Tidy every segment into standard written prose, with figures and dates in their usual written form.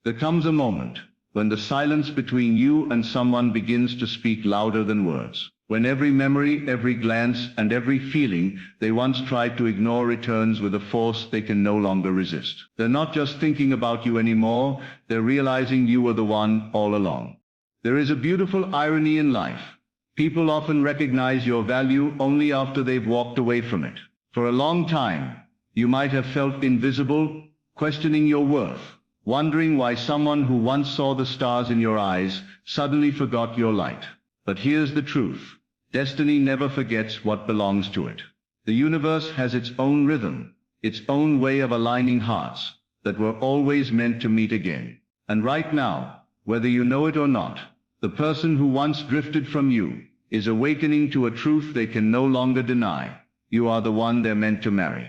There comes a moment when the silence between you and someone begins to speak louder than words. When every memory, every glance, and every feeling they once tried to ignore returns with a force they can no longer resist. They're not just thinking about you anymore, they're realizing you were the one all along. There is a beautiful irony in life. People often recognize your value only after they've walked away from it. For a long time, you might have felt invisible, questioning your worth, wondering why someone who once saw the stars in your eyes suddenly forgot your light. But here's the truth. Destiny never forgets what belongs to it. The universe has its own rhythm, its own way of aligning hearts that were always meant to meet again. And right now, whether you know it or not, the person who once drifted from you is awakening to a truth they can no longer deny. You are the one they're meant to marry.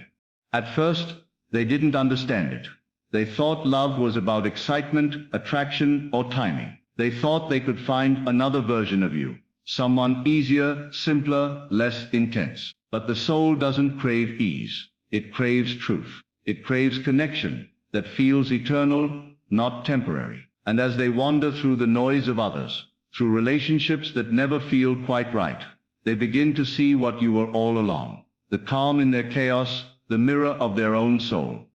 At first, they didn't understand it. They thought love was about excitement, attraction, or timing. They thought they could find another version of you, someone easier, simpler, less intense. But the soul doesn't crave ease. It craves truth. It craves connection that feels eternal, not temporary. And as they wander through the noise of others, through relationships that never feel quite right, they begin to see what you were all along. The calm in their chaos, the mirror of their own soul.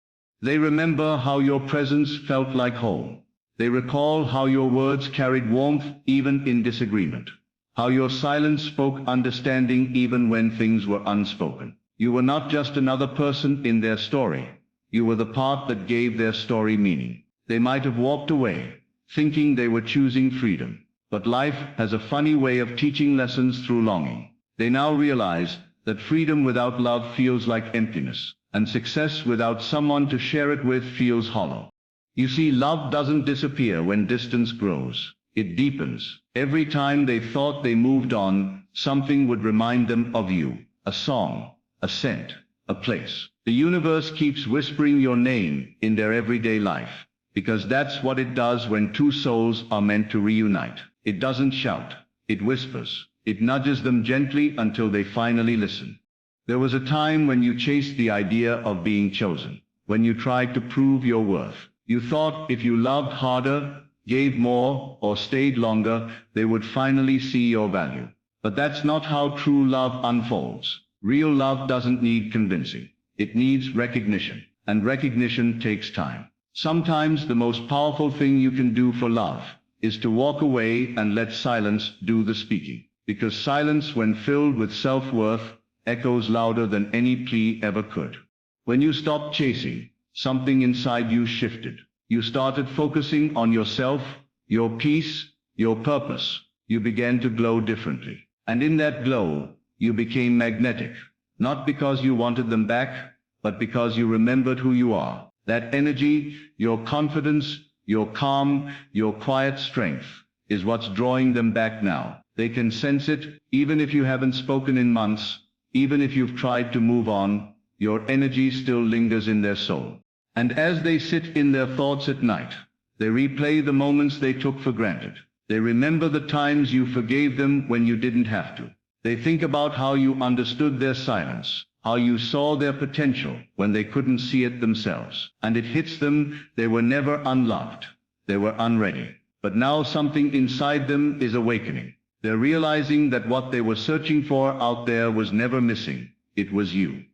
They remember how your presence felt like home. They recall how your words carried warmth even in disagreement. How your silence spoke understanding even when things were unspoken. You were not just another person in their story. You were the part that gave their story meaning. They might have walked away, thinking they were choosing freedom. But life has a funny way of teaching lessons through longing. They now realize that freedom without love feels like emptiness, and success without someone to share it with feels hollow. You see, love doesn't disappear when distance grows. It deepens. Every time they thought they moved on, something would remind them of you. A song, a scent, a place. The universe keeps whispering your name in their everyday life, because that's what it does when two souls are meant to reunite. It doesn't shout. It whispers. It nudges them gently until they finally listen. There was a time when you chased the idea of being chosen, when you tried to prove your worth. You thought if you loved harder, gave more, or stayed longer, they would finally see your value. But that's not how true love unfolds. Real love doesn't need convincing. It needs recognition, and recognition takes time. Sometimes the most powerful thing you can do for love is to walk away and let silence do the speaking. Because silence, when filled with self-worth, echoes louder than any plea ever could. When you stopped chasing, something inside you shifted. You started focusing on yourself, your peace, your purpose. You began to glow differently. And in that glow, you became magnetic. Not because you wanted them back, but because you remembered who you are. That energy, your confidence, your calm, your quiet strength, is what's drawing them back now. They can sense it, even if you haven't spoken in months, even if you've tried to move on, your energy still lingers in their soul. And as they sit in their thoughts at night, they replay the moments they took for granted. They remember the times you forgave them when you didn't have to. They think about how you understood their silence, how you saw their potential when they couldn't see it themselves. And it hits them, they were never unloved. They were unready. But now something inside them is awakening. They're realizing that what they were searching for out there was never missing. It was you.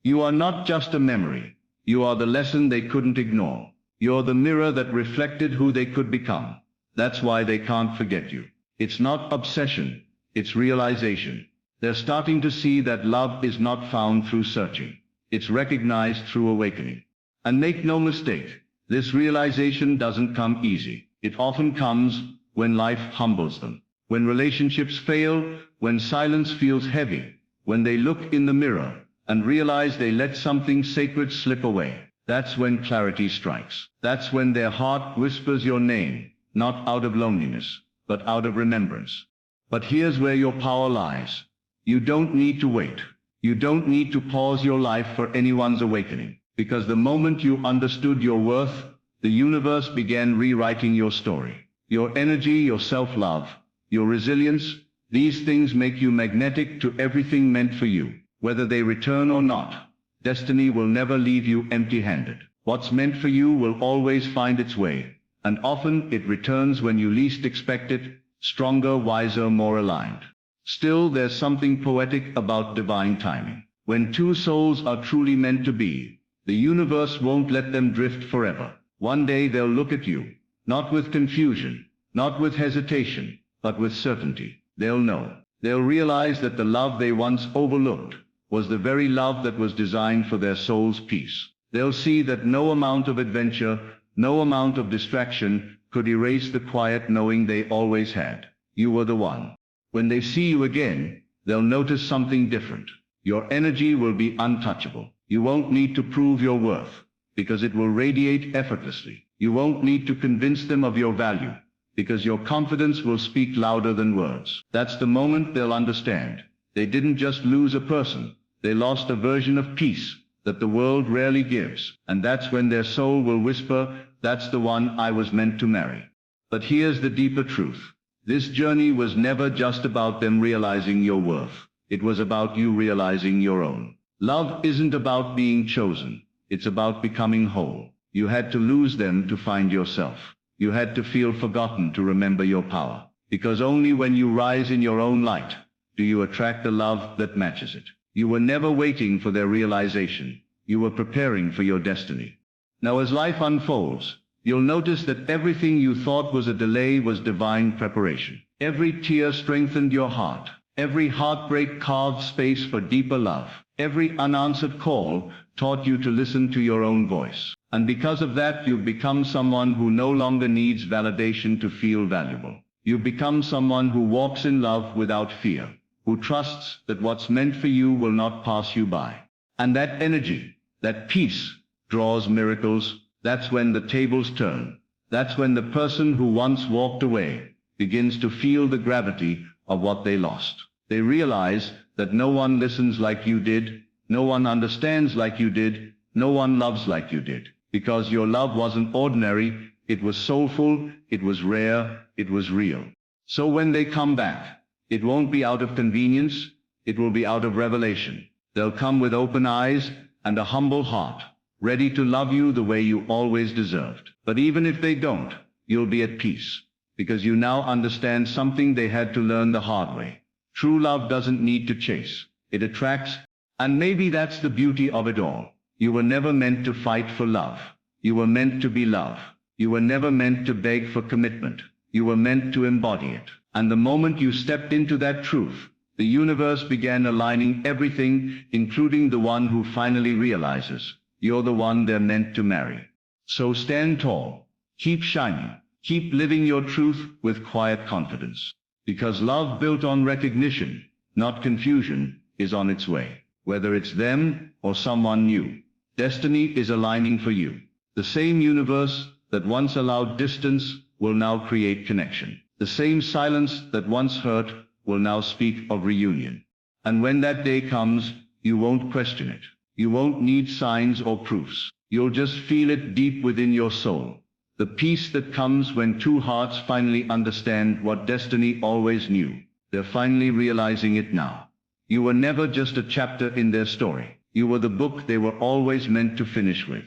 You are not just a memory. You are the lesson they couldn't ignore. You're the mirror that reflected who they could become. That's why they can't forget you. It's not obsession. It's realization. They're starting to see that love is not found through searching. It's recognized through awakening. And make no mistake, this realization doesn't come easy. It often comes when life humbles them. When relationships fail, when silence feels heavy, when they look in the mirror and realize they let something sacred slip away. That's when clarity strikes. That's when their heart whispers your name, not out of loneliness, but out of remembrance. But here's where your power lies. You don't need to wait. You don't need to pause your life for anyone's awakening. Because the moment you understood your worth, the universe began rewriting your story. Your energy, your self-love, your resilience, these things make you magnetic to everything meant for you. Whether they return or not, destiny will never leave you empty-handed. What's meant for you will always find its way, and often it returns when you least expect it, stronger, wiser, more aligned. Still, there's something poetic about divine timing. When two souls are truly meant to be, the universe won't let them drift forever. One day they'll look at you, not with confusion, not with hesitation, but with certainty. They'll know. They'll realize that the love they once overlooked was the very love that was designed for their soul's peace. They'll see that no amount of adventure, no amount of distraction could erase the quiet knowing they always had. You were the one. When they see you again, they'll notice something different. Your energy will be untouchable. You won't need to prove your worth, because it will radiate effortlessly. You won't need to convince them of your value, because your confidence will speak louder than words. That's the moment they'll understand. They didn't just lose a person, they lost a version of peace that the world rarely gives. And that's when their soul will whisper, "That's the one I was meant to marry." But here's the deeper truth. This journey was never just about them realizing your worth. It was about you realizing your own. Love isn't about being chosen. It's about becoming whole. You had to lose them to find yourself. You had to feel forgotten to remember your power. Because only when you rise in your own light do you attract the love that matches it. You were never waiting for their realization. You were preparing for your destiny. Now, as life unfolds, you'll notice that everything you thought was a delay was divine preparation. Every tear strengthened your heart. Every heartbreak carved space for deeper love. Every unanswered call taught you to listen to your own voice. And because of that, you've become someone who no longer needs validation to feel valuable. You've become someone who walks in love without fear, who trusts that what's meant for you will not pass you by. And that energy, that peace, draws miracles. That's when the tables turn. That's when the person who once walked away begins to feel the gravity of what they lost. They realize that no one listens like you did, no one understands like you did, no one loves like you did. Because your love wasn't ordinary, it was soulful, it was rare, it was real. So when they come back, it won't be out of convenience, it will be out of revelation. They'll come with open eyes and a humble heart, ready to love you the way you always deserved. But even if they don't, you'll be at peace, because you now understand something they had to learn the hard way. True love doesn't need to chase, it attracts, and maybe that's the beauty of it all. You were never meant to fight for love. You were meant to be love. You were never meant to beg for commitment. You were meant to embody it. And the moment you stepped into that truth, the universe began aligning everything, including the one who finally realizes you're the one they're meant to marry. So stand tall, keep shining, keep living your truth with quiet confidence. Because love built on recognition, not confusion, is on its way. Whether it's them or someone new, destiny is aligning for you. The same universe that once allowed distance will now create connection. The same silence that once hurt will now speak of reunion. And when that day comes, you won't question it. You won't need signs or proofs. You'll just feel it deep within your soul. The peace that comes when two hearts finally understand what destiny always knew. They're finally realizing it now. You were never just a chapter in their story. You were the book they were always meant to finish with.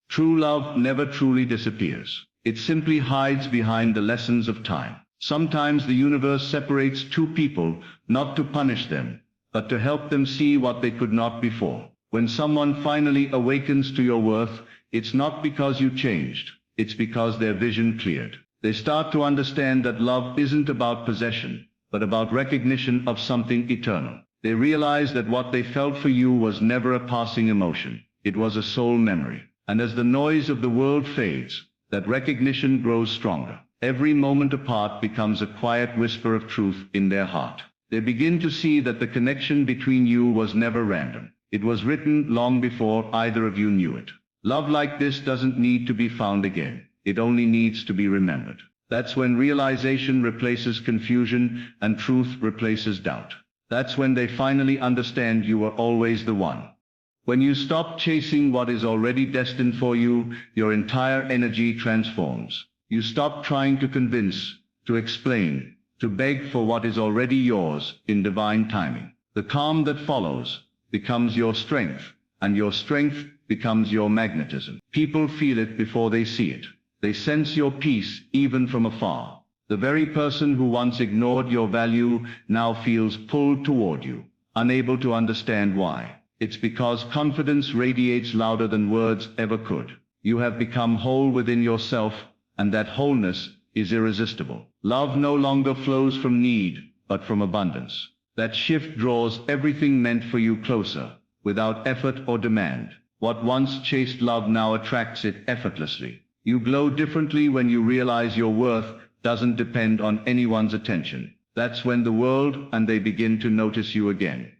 True love never truly disappears. It simply hides behind the lessons of time. Sometimes the universe separates two people, not to punish them, but to help them see what they could not before. When someone finally awakens to your worth, it's not because you changed, it's because their vision cleared. They start to understand that love isn't about possession, but about recognition of something eternal. They realize that what they felt for you was never a passing emotion. It was a soul memory. And as the noise of the world fades, that recognition grows stronger. Every moment apart becomes a quiet whisper of truth in their heart. They begin to see that the connection between you was never random. It was written long before either of you knew it. Love like this doesn't need to be found again. It only needs to be remembered. That's when realization replaces confusion and truth replaces doubt. That's when they finally understand you were always the one. When you stop chasing what is already destined for you, your entire energy transforms. You stop trying to convince, to explain, to beg for what is already yours in divine timing. The calm that follows becomes your strength, and your strength becomes your magnetism. People feel it before they see it. They sense your peace even from afar. The very person who once ignored your value now feels pulled toward you, unable to understand why. It's because confidence radiates louder than words ever could. You have become whole within yourself, and that wholeness is irresistible. Love no longer flows from need, but from abundance. That shift draws everything meant for you closer, without effort or demand. What once chased love now attracts it effortlessly. You glow differently when you realize your worth doesn't depend on anyone's attention. That's when the world and they begin to notice you again.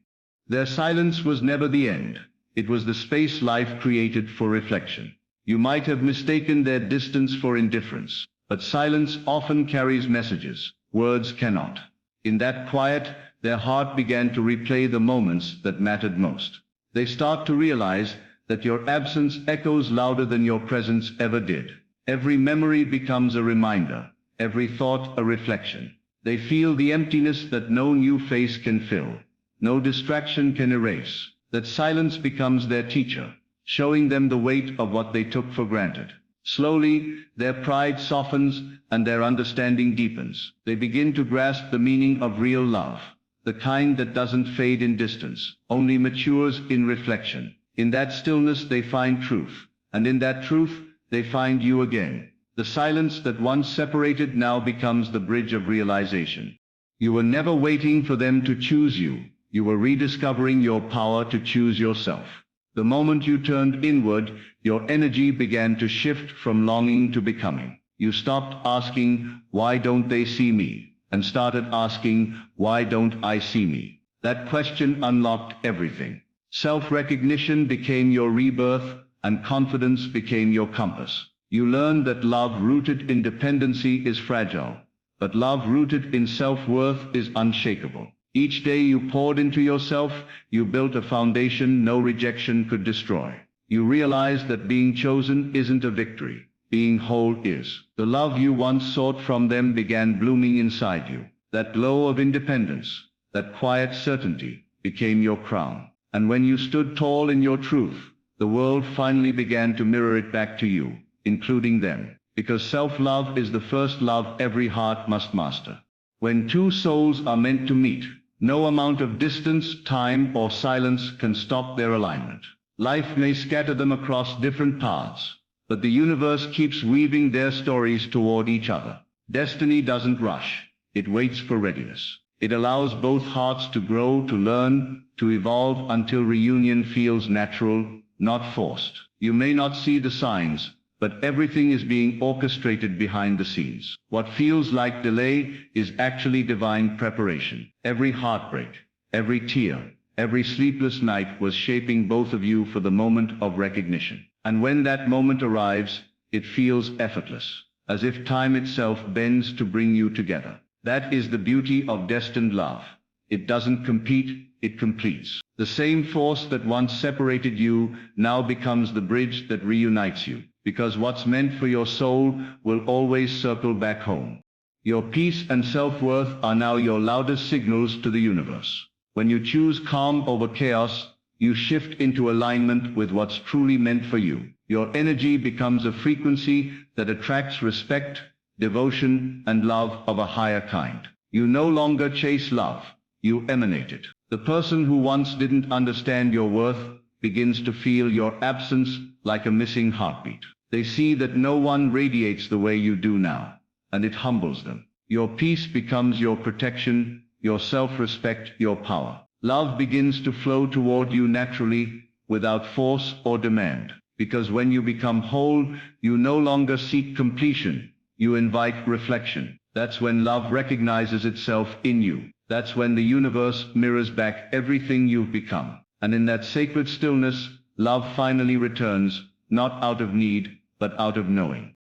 Their silence was never the end. It was the space life created for reflection. You might have mistaken their distance for indifference, but silence often carries messages. Words cannot. In that quiet, their heart began to replay the moments that mattered most. They start to realize that your absence echoes louder than your presence ever did. Every memory becomes a reminder, every thought a reflection. They feel the emptiness that no new face can fill, no distraction can erase. That silence becomes their teacher, showing them the weight of what they took for granted. Slowly, their pride softens and their understanding deepens. They begin to grasp the meaning of real love, the kind that doesn't fade in distance, only matures in reflection. In that stillness they find truth, and in that truth they find you again. The silence that once separated now becomes the bridge of realization. You were never waiting for them to choose you. You were rediscovering your power to choose yourself. The moment you turned inward, your energy began to shift from longing to becoming. You stopped asking, "Why don't they see me?" and started asking, "Why don't I see me?" That question unlocked everything. Self-recognition became your rebirth, and confidence became your compass. You learned that love rooted in dependency is fragile, but love rooted in self-worth is unshakable. Each day you poured into yourself, you built a foundation no rejection could destroy. You realized that being chosen isn't a victory. Being whole is. The love you once sought from them began blooming inside you. That glow of independence, that quiet certainty, became your crown. And when you stood tall in your truth, the world finally began to mirror it back to you, including them. Because self-love is the first love every heart must master. When two souls are meant to meet, no amount of distance, time, or silence can stop their alignment. Life may scatter them across different paths, but the universe keeps weaving their stories toward each other. Destiny doesn't rush. It waits for readiness. It allows both hearts to grow, to learn, to evolve until reunion feels natural, not forced. You may not see the signs, but everything is being orchestrated behind the scenes. What feels like delay is actually divine preparation. Every heartbreak, every tear, every sleepless night was shaping both of you for the moment of recognition. And when that moment arrives, it feels effortless, as if time itself bends to bring you together. That is the beauty of destined love. It doesn't compete, it completes. The same force that once separated you now becomes the bridge that reunites you. Because what's meant for your soul will always circle back home. Your peace and self-worth are now your loudest signals to the universe. When you choose calm over chaos, you shift into alignment with what's truly meant for you. Your energy becomes a frequency that attracts respect, devotion, and love of a higher kind. You no longer chase love, you emanate it. The person who once didn't understand your worth begins to feel your absence like a missing heartbeat. They see that no one radiates the way you do now, and it humbles them. Your peace becomes your protection, your self-respect, your power. Love begins to flow toward you naturally, without force or demand. Because when you become whole, you no longer seek completion, you invite reflection. That's when love recognizes itself in you. That's when the universe mirrors back everything you've become. And in that sacred stillness, love finally returns, not out of need, but out of knowing.